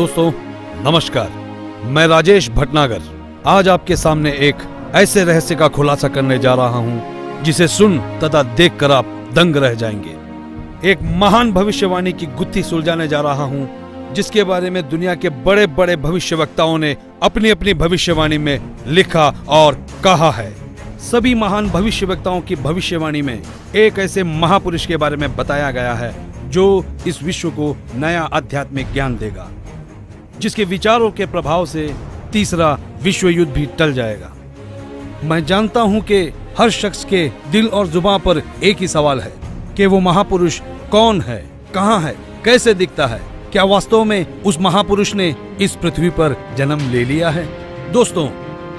दोस्तों नमस्कार, मैं राजेश भटनागर आज आपके सामने एक ऐसे रहस्य का खुलासा करने जा रहा हूं जिसे सुन तथा देखकर आप दंग रह जाएंगे। एक महान भविष्यवाणी की गुत्थी सुलझाने जा रहा हूं जिसके बारे में दुनिया के बड़े बड़े भविष्यवक्ताओं ने अपनी अपनी भविष्यवाणी में लिखा और कहा है। सभी महान भविष्यवक्ताओं की भविष्यवाणी में एक ऐसे महापुरुष के बारे में बताया गया है जो इस विश्व को नया आध्यात्मिक ज्ञान देगा, जिसके विचारों के प्रभाव से तीसरा विश्व युद्ध भी टल जाएगा। मैं जानता हूं कि हर शख्स के दिल और जुबान पर एक ही सवाल है कि वो महापुरुष कौन है, कहां है, कैसे दिखता है, क्या वास्तव में उस महापुरुष ने इस पृथ्वी पर जन्म ले लिया है। दोस्तों,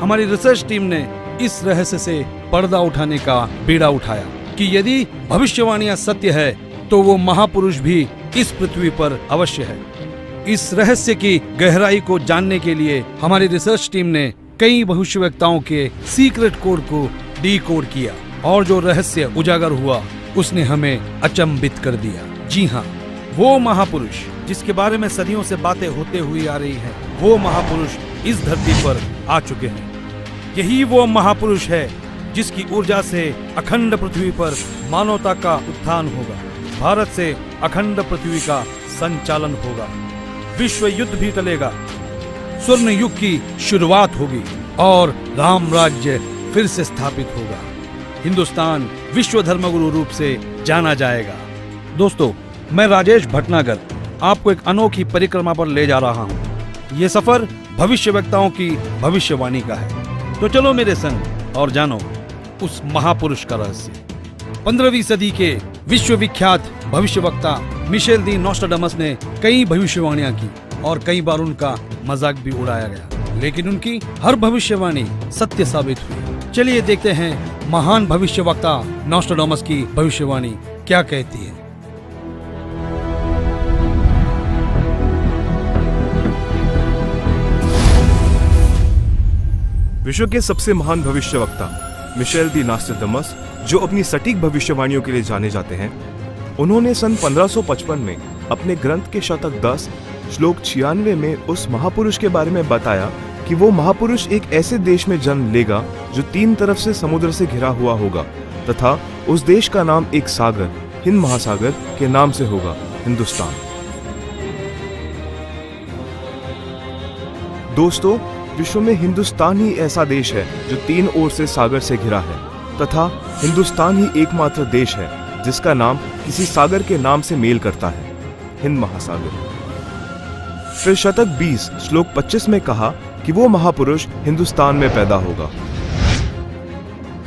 हमारी रिसर्च टीम ने इस रहस्य से पर्दा उठाने का बीड़ा उठाया कि यदि भविष्यवाणियां सत्य है तो वो महापुरुष भी इस पृथ्वी पर अवश्य है। इस रहस्य की गहराई को जानने के लिए हमारी रिसर्च टीम ने कई भविष्यवक्ताओं के सीक्रेट कोड को डीकोड किया और जो रहस्य उजागर हुआ उसने हमें अचंभित कर दिया। जी हाँ, वो महापुरुष जिसके बारे में सदियों से बातें होते हुई आ रही हैं, वो महापुरुष इस धरती पर आ चुके हैं। यही वो महापुरुष है जिसकी ऊर्जा से अखंड पृथ्वी पर मानवता का उत्थान होगा, भारत से अखंड पृथ्वी का संचालन होगा, विश्व युद्ध भी टलेगा, स्वर्ण युग की शुरुआत होगी और राम राज्य फिर से स्थापित होगा। हिंदुस्तान विश्व धर्मगुरु रूप से जाना जाएगा। दोस्तों, मैं राजेश भटनागर आपको एक अनोखी परिक्रमा पर ले जा रहा हूँ। ये सफर भविष्यवक्ताओं की भविष्यवाणी का है। तो चलो मेरे संग और जानो उस महापुरुष का रहस्य। 15वीं सदी के विश्वविख्यात भविष्यवक्ता मिशेल दी नोस्ट्राडामस ने कई भविष्यवाणियां की और कई बार उनका मजाक भी उड़ाया गया, लेकिन उनकी हर भविष्यवाणी सत्य साबित हुई। चलिए देखते हैं महान भविष्यवक्ता नोस्ट्राडामस की भविष्यवाणी क्या कहती है। विश्व के सबसे महान भविष्यवक्ता मिशेल दी नोस्ट्राडामस, जो अपनी सटीक भविष्यवाणियों के लिए जाने जाते हैं, उन्होंने सन 1555 में अपने ग्रंथ के शतक 10 श्लोक 96 में उस महापुरुष के बारे में बताया कि वो महापुरुष एक ऐसे देश में जन्म लेगा जो 3 तरफ से समुद्र से घिरा हुआ होगा तथा उस देश का नाम एक सागर, हिंद महासागर के नाम से होगा, हिंदुस्तान। दोस्तों, विश्व में हिंदुस्तान ही ऐसा देश है जो 3 ओर से सागर से घिरा है तथा हिंदुस्तान ही एकमात्र देश है जिसका नाम किसी सागर के नाम से मेल करता है, हिंद महासागर। फिर शतक 20 श्लोक 25 में कहा कि वो महापुरुष हिंदुस्तान में पैदा होगा।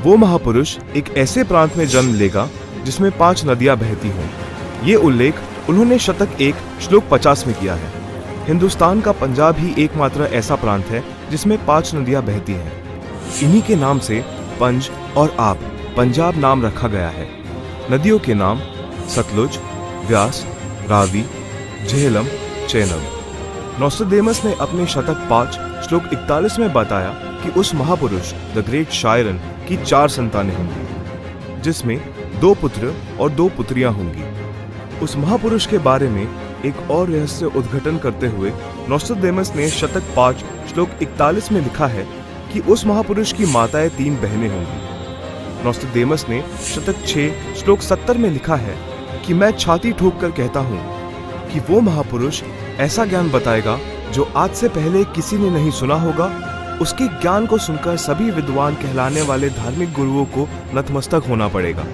वो महापुरुष एक ऐसे प्रांत में जन्म लेगा जिसमें 5 नदियां बहती हों। ये उल्लेख उन्होंने शतक 1 श्लोक 50 में किया है। हिंदुस्तान का पंजाब ही एकमात्र ऐसा प्रांत है जिसमें 5 नदियां बहती हैं। इन्हीं के नाम से पंज और आब पंजाब नाम रखा गया है। नदियों के नाम सतलुज, व्यास, रावी, झेलम, चेनाब। नोस्ट्राडामस ने अपने शतक 5 श्लोक 41 में बताया कि उस महापुरुष द ग्रेट शायरन की 4 संतानें होंगी, जिसमें 2 पुत्र और 2 पुत्रियां होंगी। उस महापुरुष के बारे में एक और रहस्य उद्घाटन करते हुए नोस्ट्राडामस ने शतक 5 श्लोक 41 में लिखा है कि उस महापुरुष की माताएं 3 बहनें होंगी। नोस्ट्राडामस ने शतक 6 श्लोक 70 में लिखा है कि मैं छाती ठोक कर कहता हूँ कि वो महापुरुष ऐसा ज्ञान बताएगा जो आज से पहले किसी ने नहीं सुना होगा। उसके ज्ञान को सुनकर सभी विद्वान कहलाने वाले धार्मिक गुरुओं को नतमस्तक होना पड़ेगा।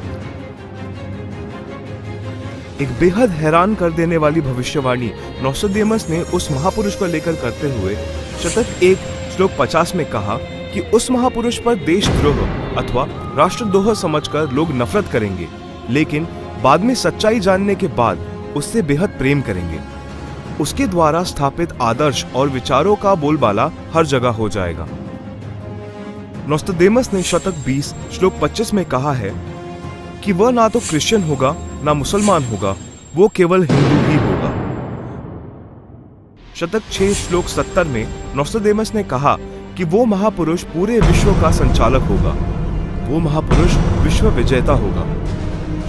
एक बेहद हैरान कर देने वाली भविष्यवाणी नोस्ट्राडामस ने उस महापुरुष को लेकर करते हुए शतक 1 श्लोक 50 में कहा कि उस महापुरुष पर देशद्रोह अथवा राष्ट्रद्रोह समझकर लोग नफरत करेंगे, लेकिन बाद में सच्चाई जानने के बाद उससे बेहद प्रेम करेंगे। उसके द्वारा स्थापित आदर्श और विचारों का बोलबाला हर जगह हो जाएगा। नोस्ट्राडामस ने शतक 20 श्लोक 25 में कहा है कि वह ना तो क्रिश्चियन होगा ना मुसलमान होगा, वो केवल हिंदू ही होगा। शतक 6 श्लोक 70 में नोस्ट्राडामस ने कहा कि वो महापुरुष पूरे विश्व का संचालक होगा, वो महापुरुष विश्व विजेता होगा।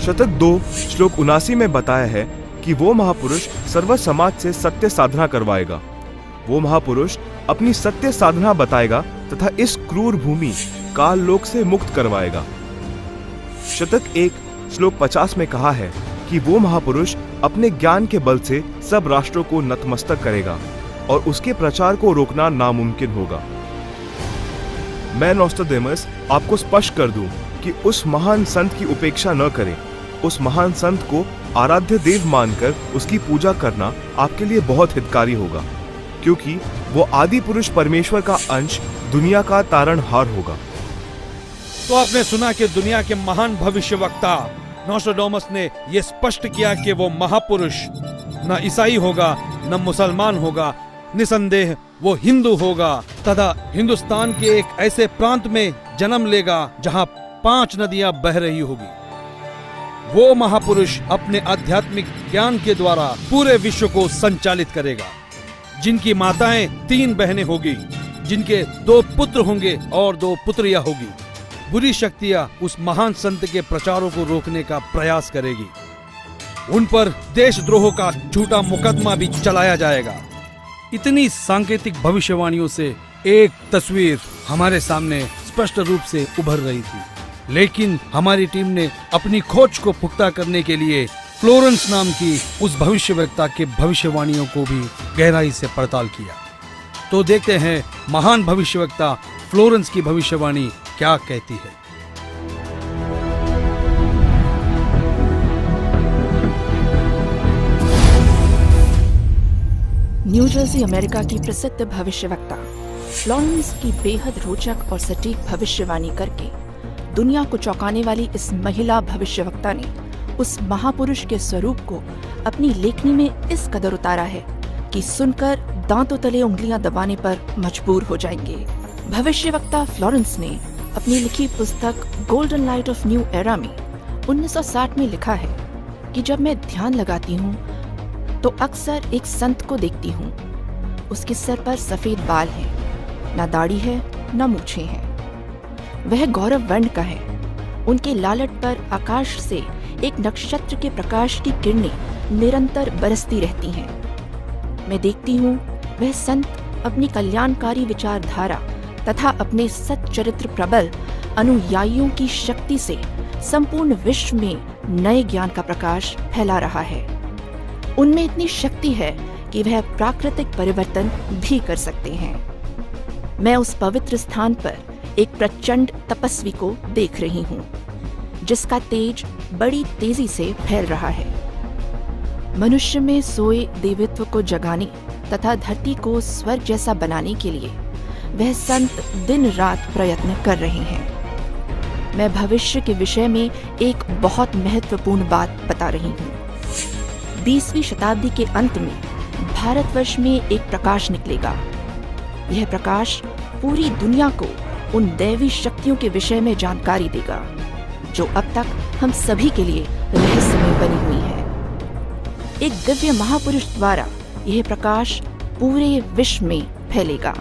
शतक 2 श्लोक 79 में बताया है कि वो महापुरुष सर्व समाज से सत्य साधना करवाएगा वो महापुरुष अपनी सत्य साधना बताएगा तथा इस क्रूर भूमि काल लोक से मुक्त करवाएगा। शतक 1 श्लोक 50 में कहा है कि वो महापुरुष अपने ज्ञान के बल से सब राष्ट्रों को नतमस्तक करेगा और उसके प्रचार को रोकना नामुमकिन होगा। मैं नोस्ट्राडेमस आपको स्पष्ट कर दूं कि उस महान संत की उपेक्षा न करें। उस महान संत को आराध्य देव मानकर उसकी पूजा करना आपके लिए बहुत हितकारी होगा, क्योंकि वो आदि पुरुष परमेश्वर का अंश, दुनिया का तारणहार होगा। तो आपने सुना कि दुनिया के महान भविष्यवक्ता नोस्ट्राडेमस ने यह स्पष्ट किया कि वो महापुरुष न ईसाई होगा न मुसलमान होगा, निसंदेह वो हिंदू होगा तथा हिंदुस्तान के एक ऐसे प्रांत में जन्म लेगा जहां 5 नदियां बह रही होगी। वो महापुरुष अपने आध्यात्मिक ज्ञान के द्वारा पूरे विश्व को संचालित करेगा, जिनकी माताएं 3 बहनें होगी, जिनके 2 पुत्र होंगे और 2 पुत्रियां होगी। बुरी शक्तियां उस महान संत के प्रचारों को रोकने का प्रयास करेगी। उन पर देशद्रोह का झूठा मुकदमा भी चलाया जाएगा। इतनी सांकेतिक भविष्यवाणियों से एक तस्वीर हमारे सामने स्पष्ट रूप से उभर रही थी, लेकिन हमारी टीम ने अपनी खोज को पुख्ता करने के लिए फ्लोरेंस नाम की उस भविष्यवक्ता के भविष्यवाणियों को भी गहराई से पड़ताल किया। तो देखते हैं महान भविष्यवक्ता फ्लोरेंस की भविष्यवाणी क्या कहती है। न्यू जर्सी अमेरिका की प्रसिद्ध भविष्यवक्ता फ्लोरेंस की बेहद रोचक और सटीक भविष्यवाणी करके दुनिया को चौंकाने वाली इस महिला भविष्यवक्ता ने उस महापुरुष के स्वरूप को अपनी लेखनी में इस कदर उतारा है कि सुनकर दांतों तले उंगलियां दबाने पर मजबूर हो जाएंगे। भविष्यवक्ता फ्लोरेंस ने अपनी लिखी पुस्तक golden light of new era में 1960 में लिखा है कि जब मैं ध्यान लगाती हूँ तो अक्सर एक संत को देखती हूँ। उसके सर पर सफेद बाल हैं, ना दाढ़ी है ना मूछें हैं। वह गौरव वर्ण का है। उनके लालट पर आकाश से एक नक्षत्र के प्रकाश की किरणें निरंतर बरसती रहती हैं। मैं देखती हूँ वह संत अपनी कल्याणकारी विचारधारा तथा अपने सच्चरित्र प्रबल अनुयायियों की शक्ति से संपूर्ण विश्व में नए ज्ञान का प्रकाश फैला रहा है। उनमें इतनी शक्ति है कि वह प्राकृतिक परिवर्तन भी कर सकते हैं। मैं उस पवित्र स्थान पर एक प्रचंड तपस्वी को देख रही हूँ, जिसका तेज बड़ी तेजी से फैल रहा है। मनुष्य में सोए देवत्व को जगाने तथा धरती को स्वर्ग जैसा बनाने के लिए वह संत दिन रात प्रयत्न कर रहे हैं। मैं भविष्य के विषय में एक बहुत महत्वपूर्ण बात बता रही हूँ। 20वीं शताब्दी के अंत में भारतवर्ष में एक प्रकाश निकलेगा। यह प्रकाश पूरी दुनिया को उन दैवी शक्तियों के विषय में जानकारी देगा जो अब तक हम सभी के लिए रहस्यमय बनी हुई है। एक दिव्य महापुरुष द्वारा यह प्रकाश पूरे विश्व में फैलेगा।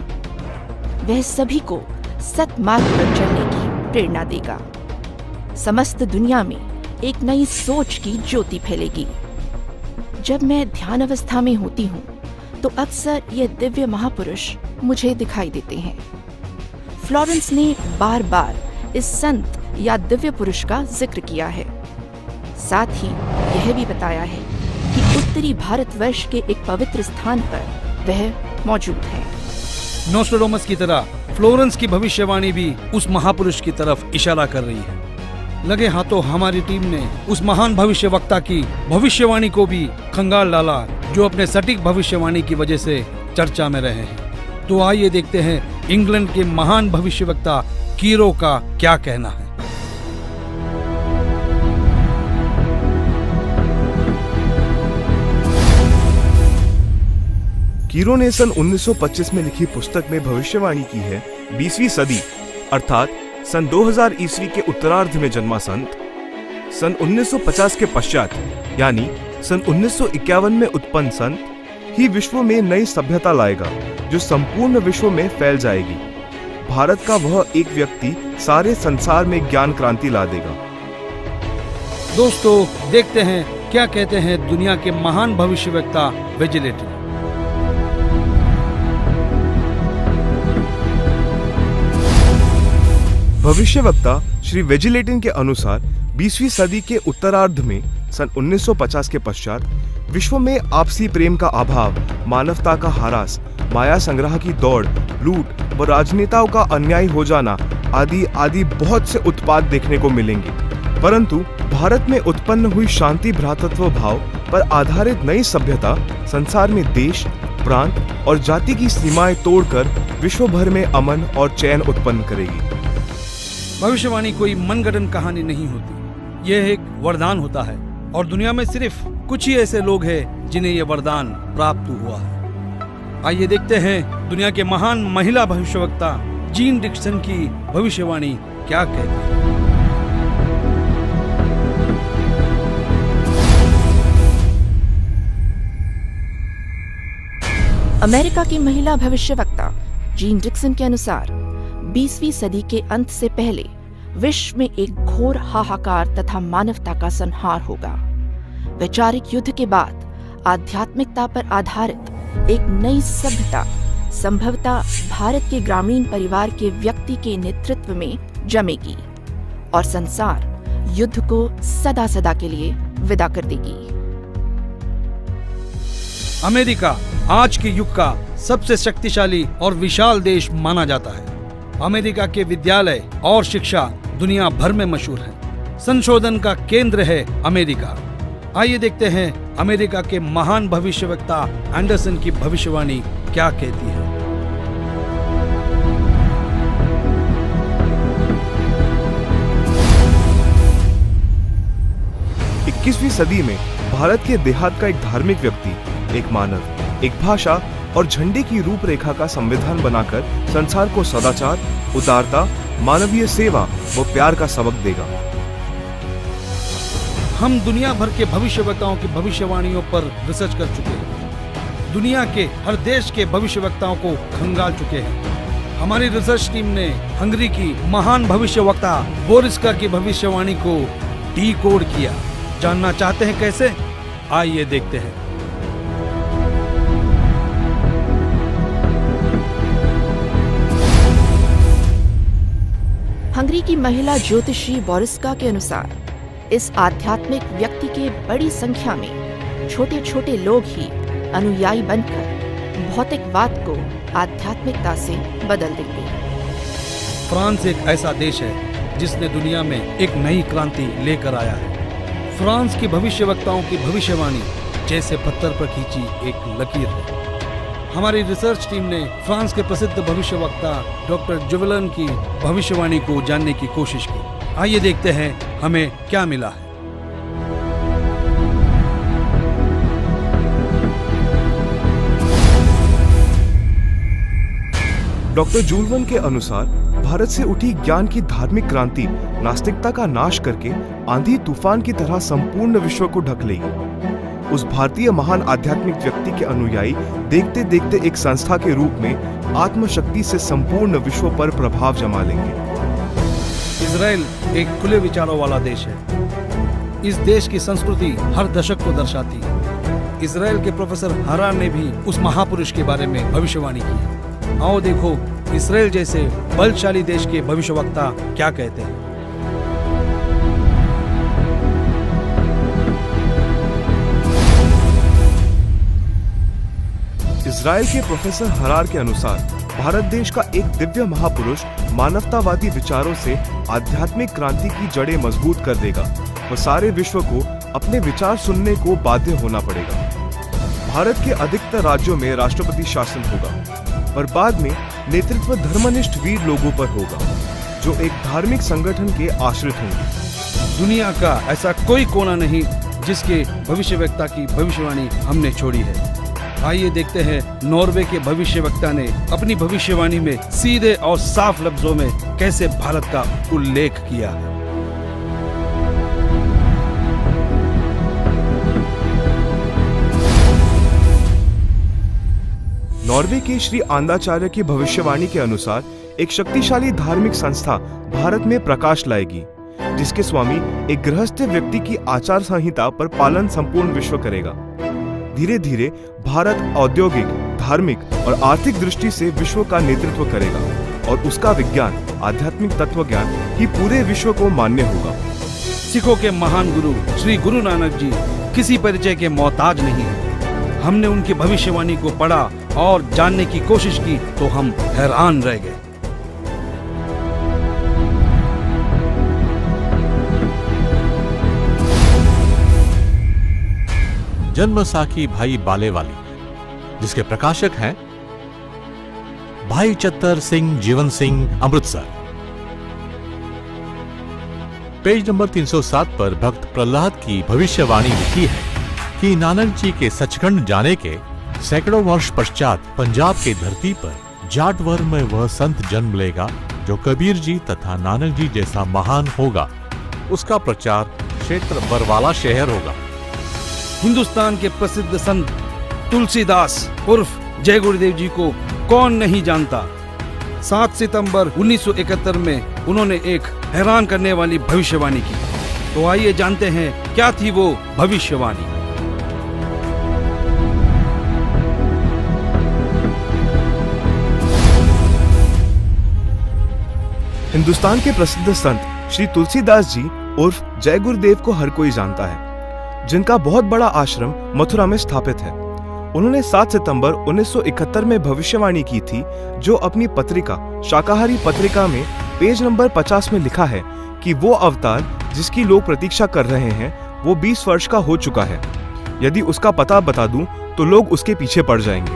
वह सभी को सत्मार्ग पर चलने की प्रेरणा देगा। समस्त दुनिया में एक नई सोच की ज्योति फैलेगी। जब मैं ध्यान अवस्था में होती हूँ तो अक्सर ये दिव्य महापुरुष मुझे दिखाई देते हैं। फ्लोरेंस ने बार बार इस संत या दिव्य पुरुष का जिक्र किया है। साथ ही यह भी बताया है कि उत्तरी भारतवर्ष के एक पवित्र स्थान पर वह मौजूद है। नोस्ट्राडेमस की तरह फ्लोरेंस की भविष्यवाणी भी उस महापुरुष की तरफ इशारा कर रही है। लगे हाथों हमारी टीम ने उस महान भविष्यवक्ता की भविष्यवाणी को भी खंगाल डाला, जो अपने सटीक भविष्यवाणी की वजह से चर्चा में रहे हैं। तो आइए देखते हैं इंग्लैंड के महान भविष्यवक्ता कीरो का क्या कहना है। कीरो ने सन 1925 में लिखी पुस्तक में भविष्यवाणी की है 20वीं सदी अर्थात सन 2000 ईस्वी के उत्तरार्ध में जन्मा संत सन 1950 के पश्चात यानी सन 1951 में उत्पन्न संत ही विश्व में नई सभ्यता लाएगा जो संपूर्ण विश्व में फैल जाएगी। भारत का वह एक व्यक्ति सारे संसार में ज्ञान क्रांति ला देगा। दोस्तों देखते हैं क्या कहते हैं दुनिया के महान भविष्यवक्ता विजिलेटर। भविष्यवक्ता श्री वेजिलेटिन के अनुसार 20वीं सदी के उत्तरार्ध में सन 1950 के पश्चात विश्व में आपसी प्रेम का अभाव, मानवता का ह्रास, माया संग्रह की दौड़, लूट व राजनेताओं का अन्याय हो जाना आदि आदि बहुत से उत्पाद देखने को मिलेंगे। परंतु भारत में उत्पन्न हुई शांति भ्रातृत्व भाव पर आधारित नई सभ्यता संसार में देश, प्रांत और जाति की सीमाएं तोड़कर विश्व भर में अमन और चैन उत्पन्न करेगी। भविष्यवाणी कोई मनगढ़ंत कहानी नहीं होती, यह एक वरदान होता है और दुनिया में सिर्फ कुछ ही ऐसे लोग हैं जिन्हें यह वरदान प्राप्त हुआ है। आइए देखते हैं दुनिया के महान महिला भविष्यवक्ता जीन डिक्सन की भविष्यवाणी क्या कहती है। अमेरिका की महिला भविष्यवक्ता जीन डिक्सन के अनुसार 20वीं सदी के अंत से पहले विश्व में एक घोर हाहाकार तथा मानवता का संहार होगा। वैचारिक युद्ध के बाद आध्यात्मिकता पर आधारित एक नई सभ्यता संभवतः भारत के ग्रामीण परिवार के व्यक्ति के नेतृत्व में जमेगी और संसार युद्ध को सदा सदा के लिए विदा कर देगी। अमेरिका आज के युग का सबसे शक्तिशाली और विशाल देश माना जाता है। अमेरिका के विद्यालय और शिक्षा दुनिया भर में मशहूर है। संशोधन का केंद्र है अमेरिका। आइए देखते हैं अमेरिका के महान भविष्यवक्ता एंडरसन की भविष्यवाणी क्या कहती है। 21वीं सदी में भारत के देहात का एक धार्मिक व्यक्ति, एक मानव, एक भाषा और झंडे की रूपरेखा का संविधान बनाकर संसार को सदाचार, उदारता, मानवीय सेवा व प्यार का सबक देगा। हम दुनिया भर के भविष्यवक्ताओं की भविष्यवाणियों पर रिसर्च कर चुके हैं। दुनिया के हर देश के भविष्यवक्ताओं को खंगाल चुके हैं। हमारी रिसर्च टीम ने हंगरी की महान भविष्यवक्ता बोरिस्का की भविष्यवाणी को डीकोड किया। जानना चाहते हैं कैसे? आइए देखते हैं। हंगरी की महिला ज्योतिषी बोरिस्का के अनुसार इस आध्यात्मिक व्यक्ति के बड़ी संख्या में छोटे छोटे लोग ही अनुयायी बनकर भौतिकवाद को आध्यात्मिकता से बदल देंगे। फ्रांस एक ऐसा देश है जिसने दुनिया में एक नई क्रांति लेकर आया है। फ्रांस की भविष्यवक्ताओं की भविष्यवाणी जैसे पत्थर पर खींची एक लकीर है। हमारी रिसर्च टीम ने फ्रांस के प्रसिद्ध भविष्यवक्ता डॉक्टर जुवेलन की भविष्यवाणी को जानने की कोशिश की। आइए देखते हैं हमें क्या मिला है। डॉक्टर जुवेलन के अनुसार भारत से उठी ज्ञान की धार्मिक क्रांति नास्तिकता का नाश करके आंधी तूफान की तरह संपूर्ण विश्व को ढक लेगी। उस भारतीय महान आध्यात्मिक व्यक्ति के अनुयायी देखते देखते एक संस्था के रूप में आत्मशक्ति से संपूर्ण विश्व पर प्रभाव जमा लेंगे। इजराइल एक खुले विचारों वाला देश है। इस देश की संस्कृति हर दशक को दर्शाती है। इजराइल के प्रोफेसर हरार ने भी उस महापुरुष के बारे में भविष्यवाणी की। आओ देखो इजराइल जैसे बलशाली देश के भविष्यवक्ता क्या कहते हैं। इजराइल के प्रोफेसर हरार के अनुसार भारत देश का एक दिव्य महापुरुष मानवतावादी विचारों से आध्यात्मिक क्रांति की जड़ें मजबूत कर देगा और सारे विश्व को अपने विचार सुनने को बाध्य होना पड़ेगा। भारत के अधिकतर राज्यों में राष्ट्रपति शासन होगा, पर बाद में नेतृत्व धर्मनिष्ठ वीर लोगों पर होगा जो एक धार्मिक संगठन के आश्रित होंगे। दुनिया का ऐसा कोई कोना नहीं जिसके भविष्यवक्ता की भविष्यवाणी हमने छोड़ी है। आइए देखते हैं नॉर्वे के भविष्यवक्ता ने अपनी भविष्यवाणी में सीधे और साफ लफ्जों में कैसे भारत का उल्लेख किया है। नॉर्वे के श्री आंदाचार्य की भविष्यवाणी के अनुसार एक शक्तिशाली धार्मिक संस्था भारत में प्रकाश लाएगी, जिसके स्वामी एक गृहस्थ व्यक्ति की आचार संहिता पर पालन संपूर्ण विश्व करेगा। धीरे धीरे भारत औद्योगिक, धार्मिक और आर्थिक दृष्टि से विश्व का नेतृत्व करेगा और उसका विज्ञान आध्यात्मिक तत्व ज्ञान ही पूरे विश्व को मान्य होगा। सिखों के महान गुरु श्री गुरु नानक जी किसी परिचय के मोहताज नहीं है। हमने उनकी भविष्यवाणी को पढ़ा और जानने की कोशिश की तो हम हैरान रह गए। जन्मसाखी भाई बालेवाली, जिसके प्रकाशक हैं भाई चत्तर सिंह जीवन सिंह, अमृतसर। पेज नंबर 307 पर भक्त प्रहलाद की भविष्यवाणी लिखी है कि नानक जी के सचखंड जाने के सैकड़ों वर्ष पश्चात पंजाब की धरती पर जाटवर में वह संत जन्म लेगा जो कबीर जी तथा नानक जी जैसा महान होगा। उसका प्रचार क्षेत्र बरवाला शहर होगा। हिंदुस्तान के प्रसिद्ध संत तुलसीदास उर्फ जय गुरुदेव जी को कौन नहीं जानता। 7 सितंबर 1971 में उन्होंने एक हैरान करने वाली भविष्यवाणी की। तो आइए जानते हैं क्या थी वो भविष्यवाणी। हिंदुस्तान के प्रसिद्ध संत श्री तुलसीदास जी उर्फ जय गुरुदेव को हर कोई जानता है, जिनका बहुत बड़ा आश्रम मथुरा में स्थापित है। उन्होंने 7 सितंबर 1971 में भविष्यवाणी की थी, जो अपनी पत्रिका शाकाहारी पत्रिका में पेज नंबर 50 में लिखा है कि वो अवतार जिसकी लोग प्रतीक्षा कर रहे हैं वो 20 वर्ष का हो चुका है। यदि उसका पता बता दूं तो लोग उसके पीछे पड़ जाएंगे।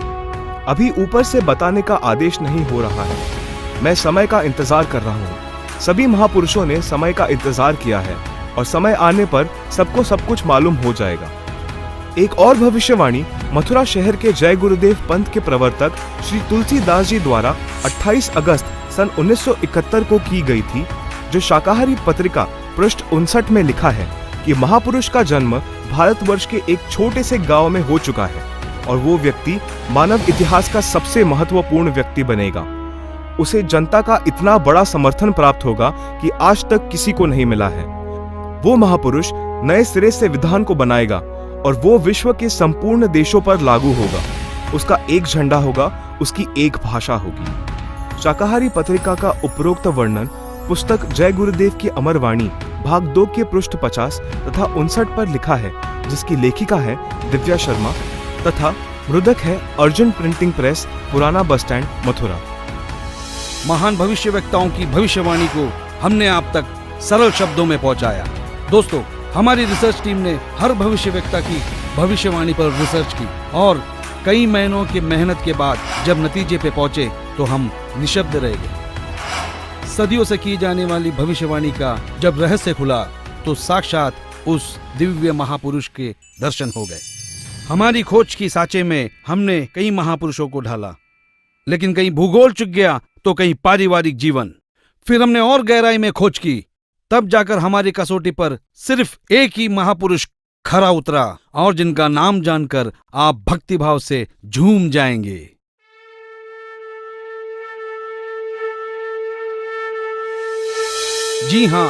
अभी ऊपर से बताने का आदेश नहीं हो रहा है। मैं समय का इंतजार कर रहा हूँ। सभी महापुरुषों ने समय का इंतजार किया है और समय आने पर सबको सब कुछ मालूम हो जाएगा। एक और भविष्यवाणी मथुरा शहर के जय गुरुदेव पंथ के प्रवर्तक श्री तुलसीदास जी द्वारा 28 अगस्त सन 1971 को की गई थी, जो शाकाहारी पत्रिका पृष्ठ 59 में लिखा है कि महापुरुष का जन्म भारतवर्ष के एक छोटे से गांव में हो चुका है और वो व्यक्ति मानव इतिहास का सबसे महत्वपूर्ण व्यक्ति बनेगा। उसे जनता का इतना बड़ा समर्थन प्राप्त होगा कि आज तक किसी को नहीं मिला है। वो महापुरुष नए सिरे से विधान को बनाएगा और वो विश्व के संपूर्ण देशों पर लागू होगा। उसका एक झंडा होगा, उसकी एक भाषा होगी। शाकाहारी पत्रिका का उपरोक्त वर्णन पुस्तक जय गुरुदेव की अमर वाणी भाग 2 के पृष्ठ 50 तथा 59 पर लिखा है, जिसकी लेखिका है दिव्या शर्मा तथा मृदक है अर्जुन प्रिंटिंग प्रेस, पुराना बस स्टैंड, मथुरा। महान भविष्यवक्ताओं की भविष्यवाणी को हमने आप तक सरल शब्दों में पहुंचाया। दोस्तों, हमारी रिसर्च टीम ने हर भविष्यवक्ता की भविष्यवाणी पर रिसर्च की और कई महीनों की मेहनत के बाद जब नतीजे पे पहुंचे तो हम निशब्द रह गए। सदियों से की जाने वाली भविष्यवाणी का जब रहस्य खुला तो साक्षात उस दिव्य महापुरुष के दर्शन हो गए। हमारी खोज की सांचे में हमने कई महापुरुषों को ढाला, लेकिन कहीं भूगोल चुक गया तो कहीं पारिवारिक जीवन। फिर हमने और गहराई में खोज की, तब जाकर हमारी कसौटी पर सिर्फ एक ही महापुरुष खरा उतरा और जिनका नाम जानकर आप भक्तिभाव से झूम जाएंगे। जी हां,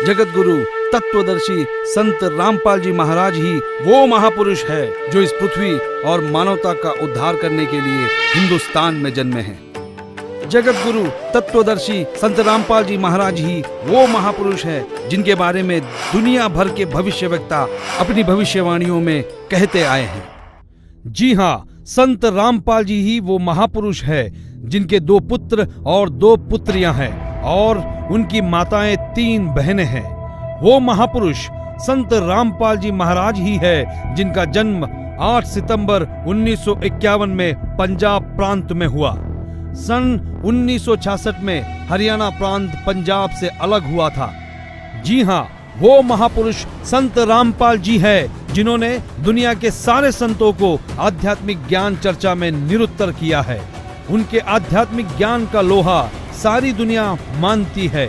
जगत गुरु तत्वदर्शी संत रामपाल जी महाराज ही वो महापुरुष है जो इस पृथ्वी और मानवता का उद्धार करने के लिए हिंदुस्तान में जन्मे हैं। जगत गुरु तत्वदर्शी संत रामपाल जी महाराज ही वो महापुरुष है जिनके बारे में दुनिया भर के भविष्यवक्ता अपनी भविष्यवाणियों में कहते आए हैं। जी हां, संत रामपाल जी ही वो महापुरुष है जिनके 2 पुत्र और 2 पुत्रियां हैं और उनकी माताएं 3 बहनें हैं। वो महापुरुष संत रामपाल जी महाराज ही है जिनका जन्म 8 सितंबर 1951 में पंजाब प्रांत में हुआ। सन 1966 में हरियाणा प्रांत पंजाब से अलग हुआ था। जी हां, वो महापुरुष संत रामपाल जी है जिन्होंने दुनिया के सारे संतों को आध्यात्मिक ज्ञान चर्चा में निरुत्तर किया है। उनके आध्यात्मिक ज्ञान का लोहा सारी दुनिया मानती है।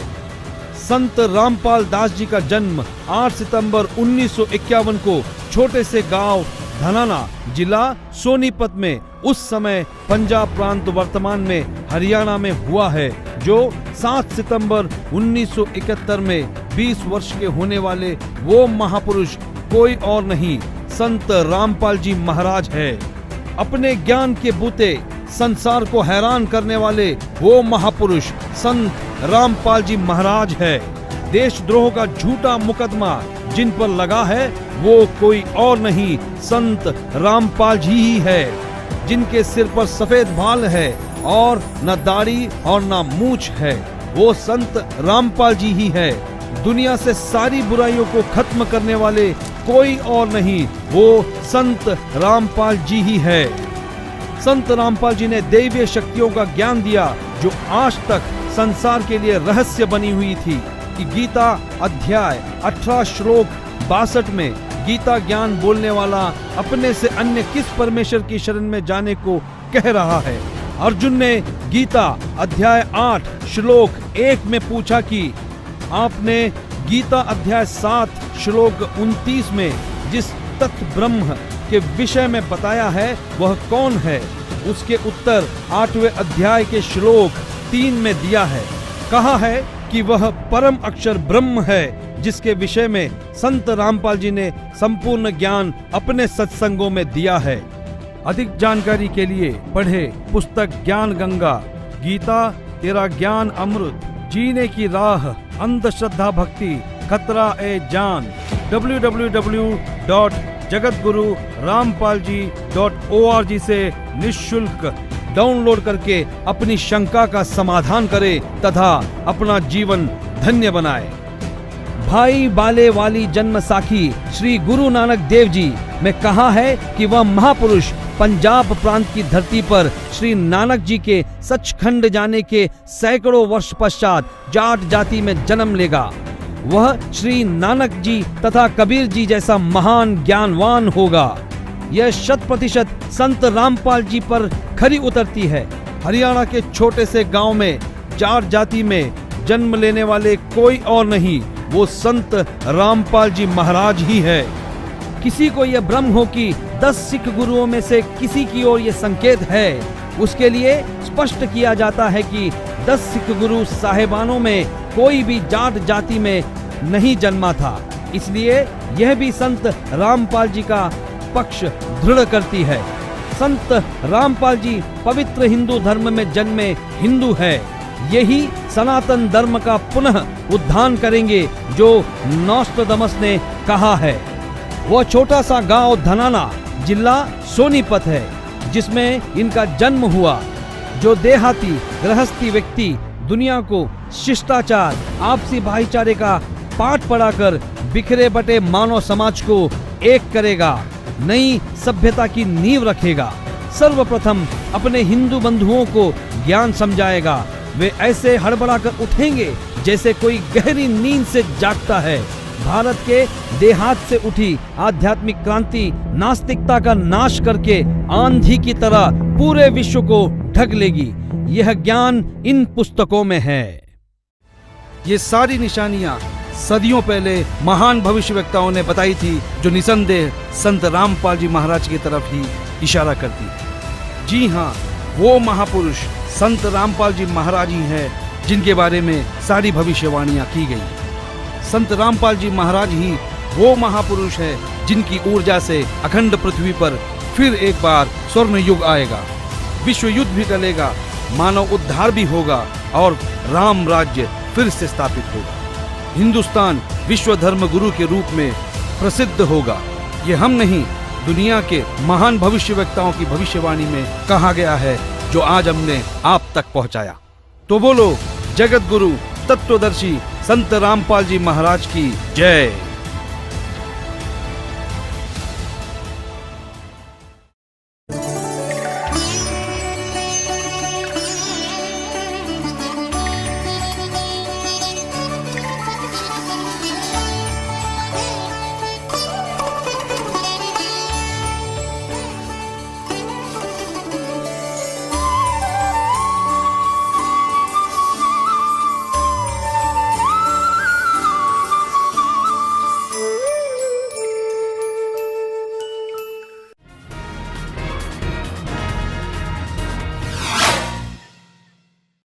संत रामपाल दास जी का जन्म 8 सितंबर 1951 को छोटे से गांव धनाना, जिला सोनीपत में, उस समय पंजाब प्रांत वर्तमान में हरियाणा में हुआ है, जो 7 सितंबर 1971 में 20 वर्ष के होने वाले वो महापुरुष कोई और नहीं, संत रामपाल जी महाराज है। अपने ज्ञान के बूते संसार को हैरान करने वाले वो महापुरुष संत रामपाल जी महाराज है। देशद्रोह का झूठा मुकदमा जिन पर लगा है वो कोई और नहीं, संत रामपाल जी ही है, जिनके सिर पर सफेद बाल है और न दाढ़ी और न मूंछ है। वो संत रामपाल जी ही है। दुनिया से सारी बुराइयों को खत्म करने वाले कोई और नहीं, वो संत रामपाल जी ही है। संत रामपाल जी ने दैवीय शक्तियों का ज्ञान दिया जो आज तक संसार के लिए रहस्य बनी हुई थी कि गीता अध्याय 18 श्लोक 62 में गीता ज्ञान बोलने वाला अपने से अन्य किस परमेश्वर की शरण में जाने को कह रहा है। अर्जुन ने गीता अध्याय 8 श्लोक 1 में पूछा कि आपने गीता अध्याय 7 श्लोक 29 में जिस तत्व ब्रह्म के विषय में बताया है वह कौन है? उसके उत्तर 8वें अध्याय के श्लोक 3 में दिया है। कहा है कि वह परम अक्षर ब्रह्म है, जिसके विषय में संत रामपाल जी ने संपूर्ण ज्ञान अपने सत्संगों में दिया है। अधिक जानकारी के लिए पढ़े पुस्तक ज्ञान गंगा, गीता तेरा ज्ञान अमृत, जीने की राह, अंधश्रद्धा भक्ति, खतरा ए जान। www.jagatgururampalji.org से निःशुल्क डाउनलोड करके अपनी शंका का समाधान करें तथा अपना जीवन धन्य बनाए। भाई बाले वाली जन्म साखी श्री गुरु नानक देव जी में कहा है कि वह महापुरुष पंजाब प्रांत की धरती पर श्री नानक जी के सचखंड जाने के सैकड़ों वर्ष पश्चात जाट जाति में जन्म लेगा। वह श्री नानक जी तथा कबीर जी जैसा महान ज्ञानवान होगा। यह 100% संत रामपाल जी पर खरी उतरती है। हरियाणा के छोटे से गांव में जाट जाति में जन्म लेने वाले कोई और नहीं, वो संत रामपाल जी महाराज ही है। किसी को यह भ्रम हो कि 10 सिख गुरुओं में से किसी की ओर यह संकेत है, उसके लिए स्पष्ट किया जाता है कि 10 सिख गुरु साहेबानों में कोई भी जाट जाति में नहीं जन्मा था। इसलिए यह भी संत रामपाल जी का पक्ष दृढ़ करती है। संत रामपाल जी पवित्र हिंदू धर्म में जन्मे हिंदू है। यही सनातन धर्म का पुनः उद्धार करेंगे जो नोस्ट्राडामस ने कहा है। वह छोटा सा गांव धनाना जिला सोनीपत है जिसमें इनका जन्म हुआ। जो देहाती गृहस्थी व्यक्ति दुनिया को शिष्टाचार, आपसी भाईचारे का पाठ पढ़ाकर बिखरे बटे मानव समाज को एक करेगा, नई सभ्यता की नींव रखेगा। सर्वप्रथम अपने हिंदू बंधुओं को ज्ञान समझाएगा। वे ऐसे हड़बड़ाकर उठेंगे जैसे कोई गहरी नींद से जागता है। भारत के देहात से उठी आध्यात्मिक क्रांति नास्तिकता का नाश करके आंधी की तरह पूरे विश्व को ढक लेगी। यह ज्ञान इन पुस्तकों में है। ये सारी निशानियां सदियों पहले महान भविष्यवक्ताओं ने बताई थी, जो निसंदेह संत रामपाल जी महाराज की तरफ ही इशारा करती है। जी हाँ, वो महापुरुष संत रामपाल जी महाराज ही हैं जिनके बारे में सारी भविष्यवाणियां की गई। संत रामपाल जी महाराज ही वो महापुरुष है जिनकी ऊर्जा से अखंड पृथ्वी पर फिर एक बार स्वर्ण युग आएगा, विश्व युद्ध भी टलेगा, मानव उद्धार भी होगा और राम राज्य फिर से स्थापित होगा। हिंदुस्तान विश्व धर्म गुरु के रूप में प्रसिद्ध होगा। ये हम नहीं, दुनिया के महान भविष्यवक्ताओं की भविष्यवाणी में कहा गया है, जो आज हमने आप तक पहुंचाया। तो बोलो जगत गुरु तत्वदर्शी संत रामपाल जी महाराज की जय।